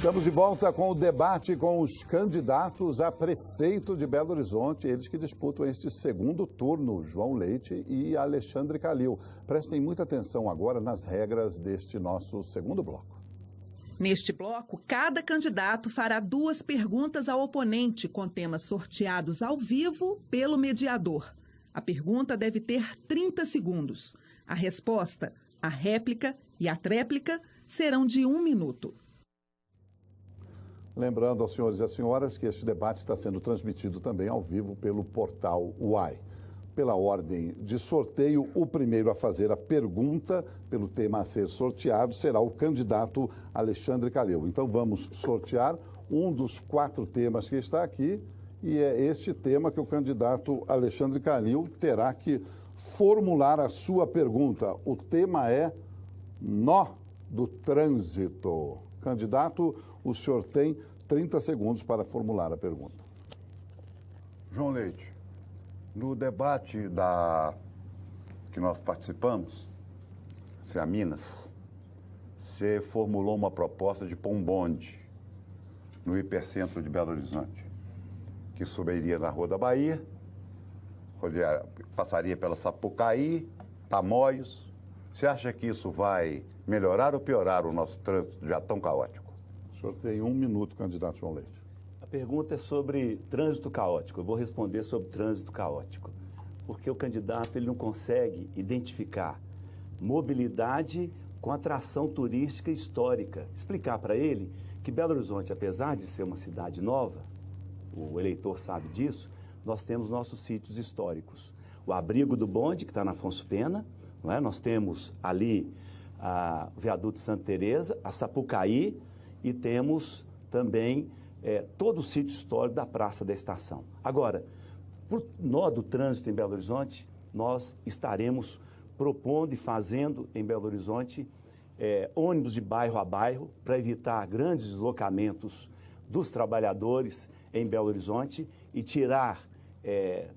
Estamos de volta com o debate com os candidatos a prefeito de Belo Horizonte, eles que disputam este segundo turno, João Leite e Alexandre Calil. Prestem muita atenção agora nas regras deste nosso segundo bloco. Neste bloco, cada candidato fará 2 perguntas ao oponente com temas sorteados ao vivo pelo mediador. A pergunta deve ter 30 segundos. A resposta, a réplica e a tréplica serão de 1 minuto. Lembrando aos senhores e às senhoras que este debate está sendo transmitido também ao vivo pelo portal UAI. Pela ordem de sorteio, o primeiro a fazer a pergunta pelo tema a ser sorteado será o candidato Alexandre Calil. Então vamos sortear um dos 4 temas que está aqui e é este tema que o candidato Alexandre Calil terá que formular a sua pergunta. O tema é nó do trânsito. Candidato, o senhor tem 30 segundos para formular a pergunta. João Leite, no debate que nós participamos, a Minas, você formulou uma proposta de pôr um bonde no hipercentro de Belo Horizonte, que subiria na Rua da Bahia, passaria pela Sapucaí, Tamoios. Você acha que isso vai melhorar ou piorar o nosso trânsito já tão caótico? O senhor tem 1 minuto, candidato João Leite. A pergunta é sobre trânsito caótico. Eu vou responder sobre trânsito caótico. Porque o candidato ele não consegue identificar mobilidade com atração turística histórica. Explicar para ele que Belo Horizonte, apesar de ser uma cidade nova, o eleitor sabe disso, nós temos nossos sítios históricos. O abrigo do bonde, que está na Afonso Pena, não é? Nós temos ali o viaduto de Santa Teresa, a Sapucaí, e temos também todo o sítio histórico da Praça da Estação. Agora, por nó do trânsito em Belo Horizonte, nós estaremos propondo e fazendo em Belo Horizonte ônibus de bairro a bairro para evitar grandes deslocamentos dos trabalhadores em Belo Horizonte e tirar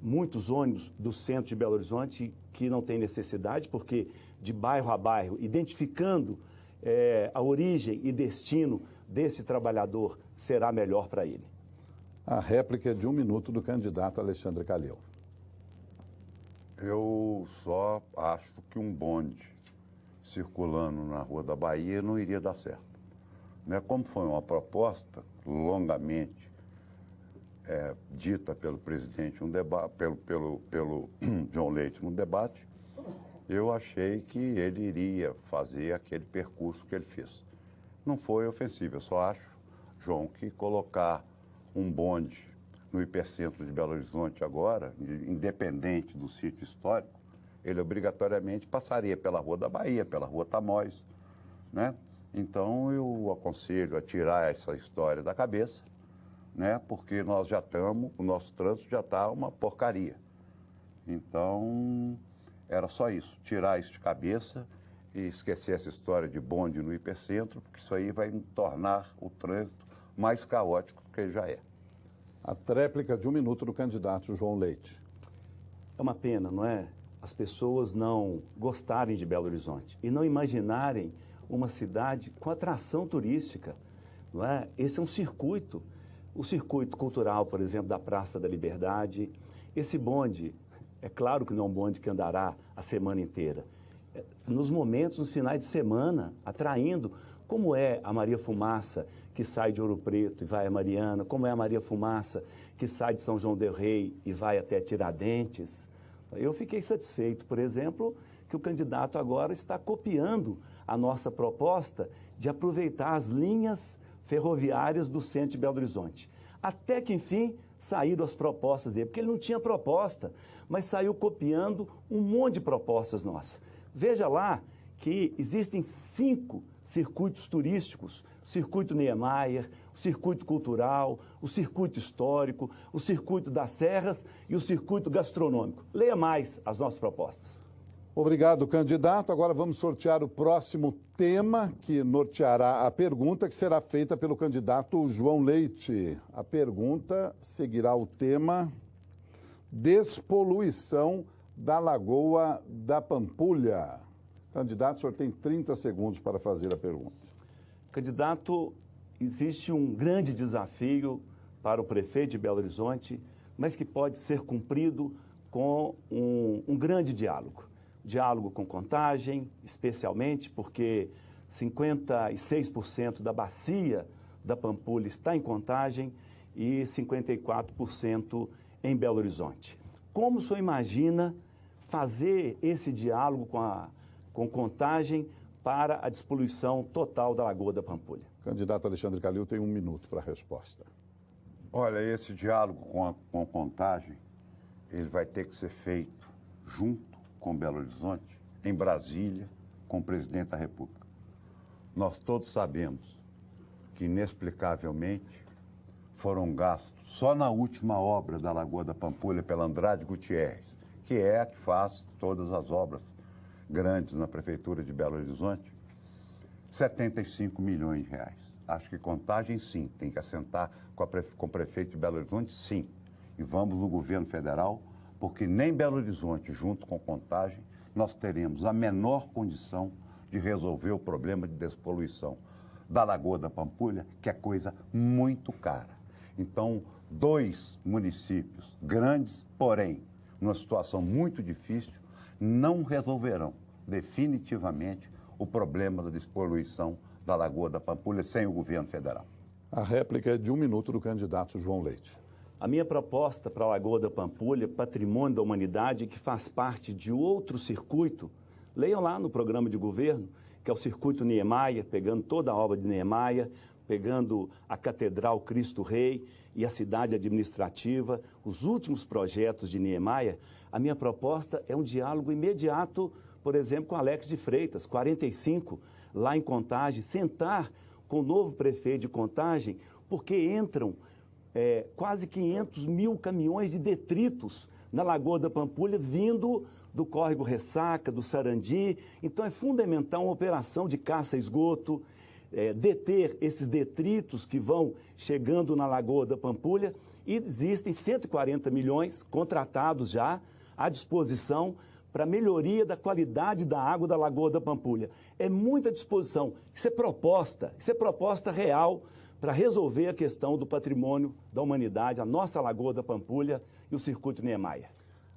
muitos ônibus do centro de Belo Horizonte que não tem necessidade, porque de bairro a bairro, identificando a origem e destino desse trabalhador será melhor para ele. A réplica é de 1 minuto do candidato Alexandre Calil. Eu só acho que um bonde circulando na Rua da Bahia não iria dar certo. Né? Como foi uma proposta longamente dita pelo presidente, pelo João Leite no debate, eu achei que ele iria fazer aquele percurso que ele fez. Não foi ofensivo, eu só acho, João, que colocar um bonde no hipercentro de Belo Horizonte agora, independente do sítio histórico, ele obrigatoriamente passaria pela Rua da Bahia, pela Rua Tamoios, né? Então eu aconselho a tirar essa história da cabeça, né? Porque nós já estamos, o nosso trânsito já está uma porcaria. Então era só isso, tirar isso de cabeça e esquecer essa história de bonde no hipercentro, porque isso aí vai tornar o trânsito mais caótico do que ele já é. A tréplica de 1 minuto do candidato João Leite. É uma pena, não é? As pessoas não gostarem de Belo Horizonte e não imaginarem uma cidade com atração turística, não é? Esse é um circuito, o circuito cultural, por exemplo, da Praça da Liberdade. Esse bonde, é claro que não é um bonde que andará a semana inteira. Nos momentos, nos finais de semana, atraindo, como é a Maria Fumaça, que sai de Ouro Preto e vai a Mariana, como é a Maria Fumaça, que sai de São João del Rei e vai até Tiradentes. Eu fiquei satisfeito, por exemplo, que o candidato agora está copiando a nossa proposta de aproveitar as linhas ferroviárias do centro de Belo Horizonte. Até que, enfim, saíram as propostas dele, porque ele não tinha proposta, mas saiu copiando um monte de propostas nossas. Veja lá que existem 5 circuitos turísticos: o circuito Niemeyer, o circuito cultural, o circuito histórico, o circuito das serras e o circuito gastronômico. Leia mais as nossas propostas. Obrigado, candidato. Agora vamos sortear o próximo tema que norteará a pergunta que será feita pelo candidato João Leite. A pergunta seguirá o tema despoluição da Lagoa da Pampulha. Candidato, o senhor tem 30 segundos para fazer a pergunta. Candidato, existe um grande desafio para o prefeito de Belo Horizonte, mas que pode ser cumprido com um grande diálogo. Diálogo com Contagem, especialmente porque 56% da bacia da Pampulha está em Contagem e 54% em Belo Horizonte. Como o senhor imagina fazer esse diálogo com Contagem para a despoluição total da Lagoa da Pampulha? Candidato Alexandre Calil tem 1 minuto para a resposta. Olha, esse diálogo com Contagem, ele vai ter que ser feito junto com Belo Horizonte, em Brasília, com o presidente da República. Nós todos sabemos que, inexplicavelmente, foram gastos só na última obra da Lagoa da Pampulha pela Andrade Gutierrez, que é a que faz todas as obras grandes na Prefeitura de Belo Horizonte, 75 milhões de reais. Acho que Contagem, sim, tem que assentar com o prefeito de Belo Horizonte, sim. E vamos no governo federal, porque nem Belo Horizonte, junto com Contagem, nós teremos a menor condição de resolver o problema de despoluição da Lagoa da Pampulha, que é coisa muito cara. Então, 2 municípios grandes, porém, numa situação muito difícil, não resolverão definitivamente o problema da despoluição da Lagoa da Pampulha sem o governo federal. A réplica é de 1 minuto do candidato João Leite. A minha proposta para a Lagoa da Pampulha, patrimônio da humanidade, que faz parte de outro circuito, leiam lá no programa de governo, que é o Circuito Niemeyer, pegando toda a obra de Niemeyer, pegando a Catedral Cristo Rei e a cidade administrativa, os últimos projetos de Niemeyer. A minha proposta é um diálogo imediato, por exemplo, com Alex de Freitas, 45, lá em Contagem, sentar com o novo prefeito de Contagem, porque entram quase 500 mil caminhões de detritos na Lagoa da Pampulha, vindo do córrego Ressaca, do Sarandi. Então é fundamental uma operação de caça-esgoto, deter esses detritos que vão chegando na Lagoa da Pampulha, e existem 140 milhões contratados já à disposição para melhoria da qualidade da água da Lagoa da Pampulha. É muita disposição. Isso é proposta real para resolver a questão do patrimônio da humanidade, a nossa Lagoa da Pampulha e o Circuito Niemeyer.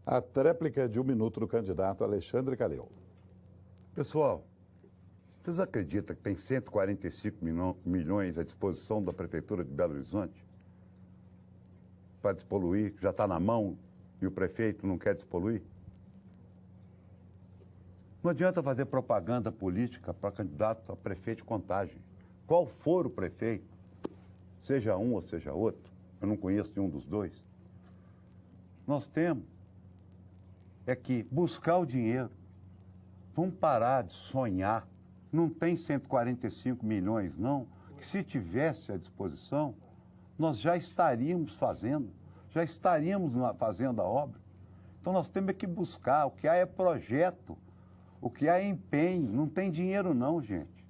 A tréplica é de 1 minuto do candidato Alexandre Calil. Pessoal, vocês acreditam que tem 145 milhões à disposição da Prefeitura de Belo Horizonte para despoluir, que já está na mão e o prefeito não quer despoluir? Não adianta fazer propaganda política para candidato a prefeito de Contagem. Qual for o prefeito, seja um ou seja outro, eu não conheço nenhum dos dois, nós temos que buscar o dinheiro. Vamos parar de sonhar. Não tem 145 milhões, não, que se tivesse à disposição, nós já estaríamos fazendo a obra. Então nós temos que buscar, o que há é projeto, o que há é empenho, não tem dinheiro não, gente.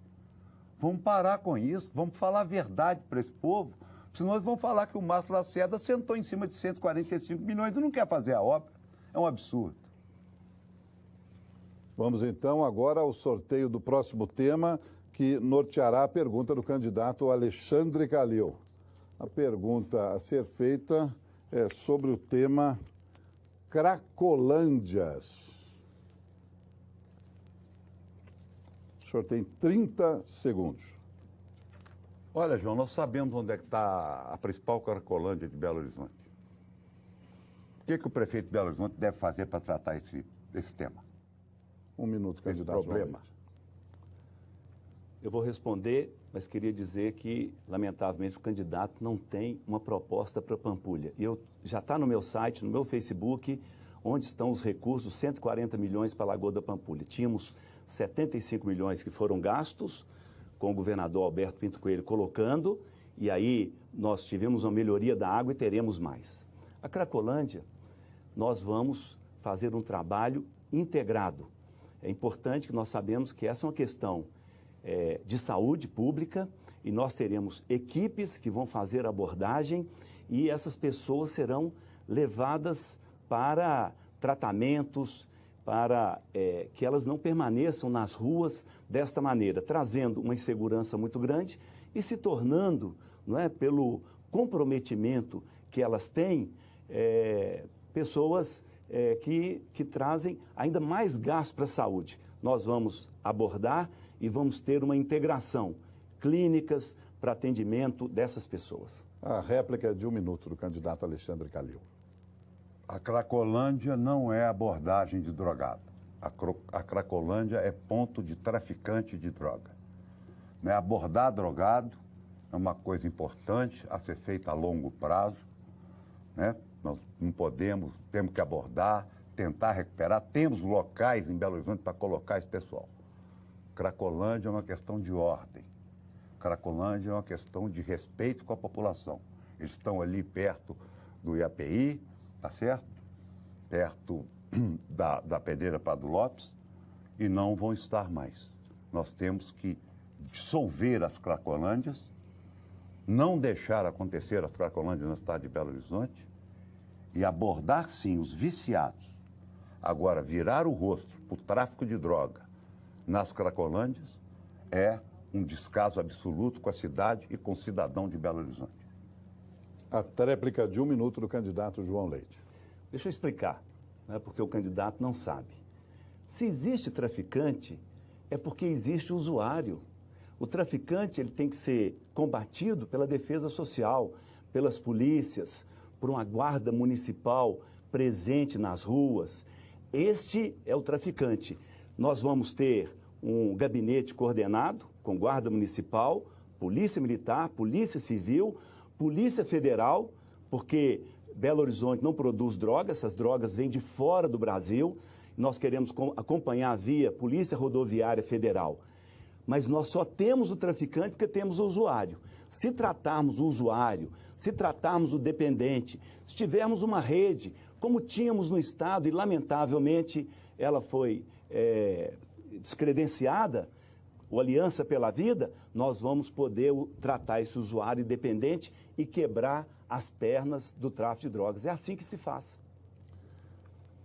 Vamos parar com isso, vamos falar a verdade para esse povo, senão nós vamos falar que o Márcio Lacerda sentou em cima de 145 milhões e não quer fazer a obra. É um absurdo. Vamos então agora ao sorteio do próximo tema, que norteará a pergunta do candidato Alexandre Calil. A pergunta a ser feita é sobre o tema Cracolândias. O senhor tem 30 segundos. Olha, João, nós sabemos onde é que está a principal Cracolândia de Belo Horizonte. O que o prefeito de Belo Horizonte deve fazer para tratar esse tema? 1 minuto, Esse candidato. problema. Eu vou responder, mas queria dizer que, lamentavelmente, o candidato não tem uma proposta para Pampulha. Já está no meu site, no meu Facebook, onde estão os recursos, 140 milhões para a Lagoa da Pampulha. Tínhamos 75 milhões que foram gastos, com o governador Alberto Pinto Coelho colocando, e aí nós tivemos uma melhoria da água e teremos mais. A Cracolândia, nós vamos fazer um trabalho integrado. É importante que nós sabemos que essa é uma questão de saúde pública e nós teremos equipes que vão fazer a abordagem e essas pessoas serão levadas para tratamentos, para que elas não permaneçam nas ruas desta maneira, trazendo uma insegurança muito grande e se tornando, não é, pelo comprometimento que elas têm, pessoas que trazem ainda mais gasto para a saúde. Nós vamos abordar e vamos ter uma integração, clínicas para atendimento dessas pessoas. A réplica de 1 minuto do candidato Alexandre Calil. A Cracolândia não é abordagem de drogado. A Cracolândia é ponto de traficante de droga. Né? Abordar drogado é uma coisa importante a ser feita a longo prazo. Né? Nós não podemos, temos que abordar, tentar recuperar. Temos locais em Belo Horizonte para colocar esse pessoal. Cracolândia é uma questão de ordem. Cracolândia é uma questão de respeito com a população. Eles estão ali perto do IAPI, tá certo? Perto da Pedreira Prado Lopes, e não vão estar mais. Nós temos que dissolver as Cracolândias, não deixar acontecer as Cracolândias na cidade de Belo Horizonte e abordar, sim, os viciados. Agora, virar o rosto para o tráfico de droga nas Cracolândias é um descaso absoluto com a cidade e com o cidadão de Belo Horizonte. A tréplica de 1 minuto do candidato João Leite. Deixa eu explicar, né, porque o candidato não sabe. Se existe traficante, é porque existe usuário. O traficante ele tem que ser combatido pela defesa social, pelas polícias, por uma guarda municipal presente nas ruas. Este é o traficante. Nós vamos ter um gabinete coordenado com guarda municipal, polícia militar, polícia civil, polícia federal, porque Belo Horizonte não produz drogas, essas drogas vêm de fora do Brasil. Nós queremos acompanhar via Polícia Rodoviária Federal. Mas nós só temos o traficante porque temos o usuário. Se tratarmos o usuário, se tratarmos o dependente, se tivermos uma rede, como tínhamos no Estado, e lamentavelmente ela foi descredenciada, o Aliança pela Vida, nós vamos poder tratar esse usuário dependente e quebrar as pernas do tráfico de drogas. É assim que se faz.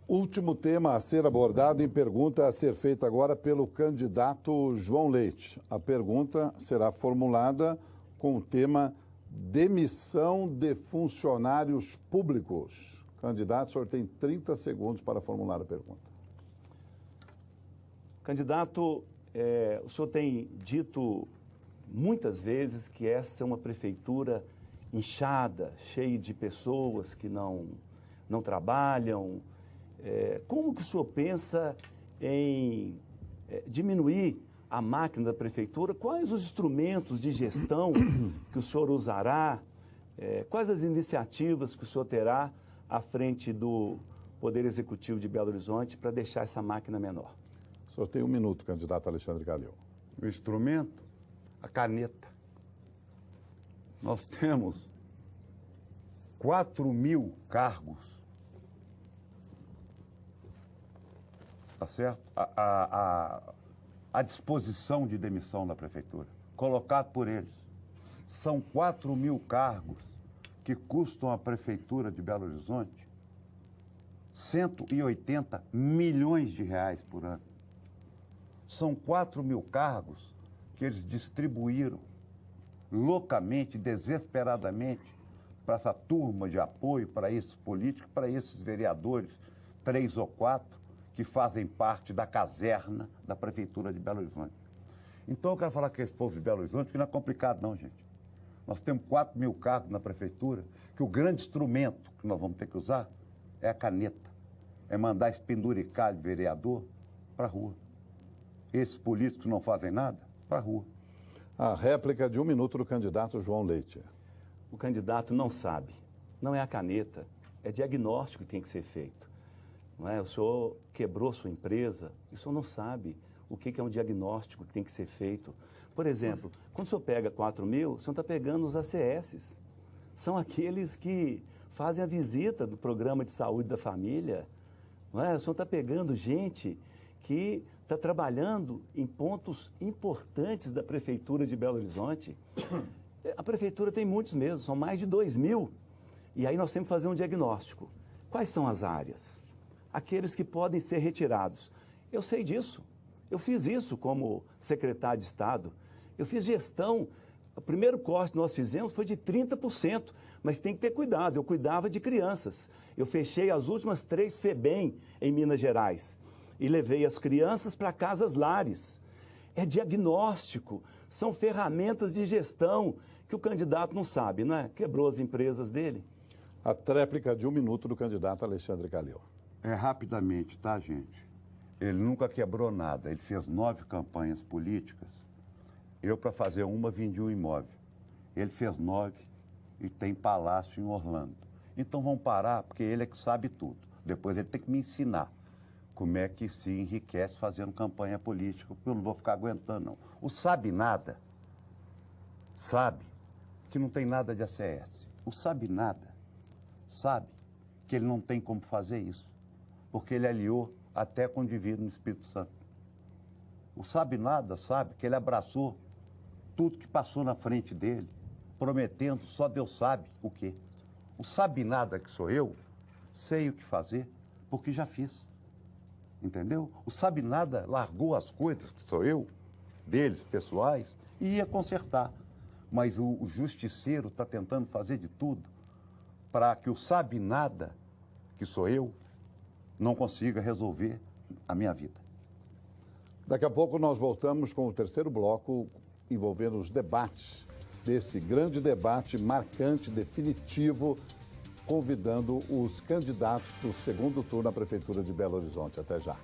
Último tema a ser abordado em pergunta a ser feita agora pelo candidato João Leite. A pergunta será formulada com o tema demissão de funcionários públicos. Candidato, o senhor tem 30 segundos para formular a pergunta. Candidato, o senhor tem dito muitas vezes que essa é uma prefeitura inchada, cheia de pessoas que não trabalham. Como que o senhor pensa em diminuir a máquina da prefeitura? Quais os instrumentos de gestão que o senhor usará? Quais as iniciativas que o senhor terá à frente do Poder Executivo de Belo Horizonte para deixar essa máquina menor? O senhor tem 1 minuto, candidato Alexandre Calil. O instrumento, a caneta. Nós temos 4.000 cargos, tá certo? À disposição de demissão da prefeitura, colocado por eles. São 4.000 cargos que custam à prefeitura de Belo Horizonte 180 milhões de reais por ano. São 4.000 cargos que eles distribuíram loucamente, desesperadamente, para essa turma de apoio, para esses políticos, para esses vereadores, 3 ou 4, que fazem parte da caserna da Prefeitura de Belo Horizonte. Então eu quero falar com esse povo de Belo Horizonte que não é complicado não, gente. Nós temos 4.000 cargos na Prefeitura, que o grande instrumento que nós vamos ter que usar é a caneta. É mandar esse penduricalho de vereador para a rua. Esses políticos que não fazem nada, para a rua. A réplica de 1 minuto do candidato João Leite. O candidato não sabe. Não é a caneta, é diagnóstico que tem que ser feito. Não é? O senhor quebrou sua empresa, e o senhor não sabe o que é um diagnóstico que tem que ser feito. Por exemplo, quando o senhor pega 4.000, o senhor está pegando os ACS. São aqueles que fazem a visita do programa de saúde da família. Não é? O senhor está pegando gente que está trabalhando em pontos importantes da Prefeitura de Belo Horizonte. A Prefeitura tem muitos mesmo, são mais de 2.000. E aí nós temos que fazer um diagnóstico. Quais são as áreas? aqueles que podem ser retirados. Eu sei disso. Eu fiz isso como secretário de Estado. Eu fiz gestão. O primeiro corte que nós fizemos foi de 30%, mas tem que ter cuidado. Eu cuidava de crianças. Eu fechei as últimas 3 FEBEM em Minas Gerais e levei as crianças para casas lares. É diagnóstico, são ferramentas de gestão que o candidato não sabe, não é? Quebrou as empresas dele. A tréplica de 1 minuto do candidato Alexandre Calil. É rapidamente, tá, gente? Ele nunca quebrou nada. Ele fez 9 campanhas políticas. Eu, para fazer uma, vendi um imóvel. Ele fez 9 e tem palácio em Orlando. Então vamos parar, porque ele é que sabe tudo. Depois ele tem que me ensinar como é que se enriquece fazendo campanha política, porque eu não vou ficar aguentando, não. O sabe nada, sabe que não tem nada de ACS. O sabe nada, sabe que ele não tem como fazer isso, porque ele aliou até com o divino Espírito Santo. O sabe nada, sabe que ele abraçou tudo que passou na frente dele, prometendo, só Deus sabe o quê. O sabe nada, que sou eu, sei o que fazer, porque já fiz. Entendeu? O sabe nada largou as coisas, que sou eu, deles, pessoais, e ia consertar. Mas o justiceiro está tentando fazer de tudo para que o sabe nada, que sou eu, não consiga resolver a minha vida. Daqui a pouco nós voltamos com o terceiro bloco envolvendo os debates desse grande debate marcante, definitivo, convidando os candidatos para o segundo turno à Prefeitura de Belo Horizonte. Até já.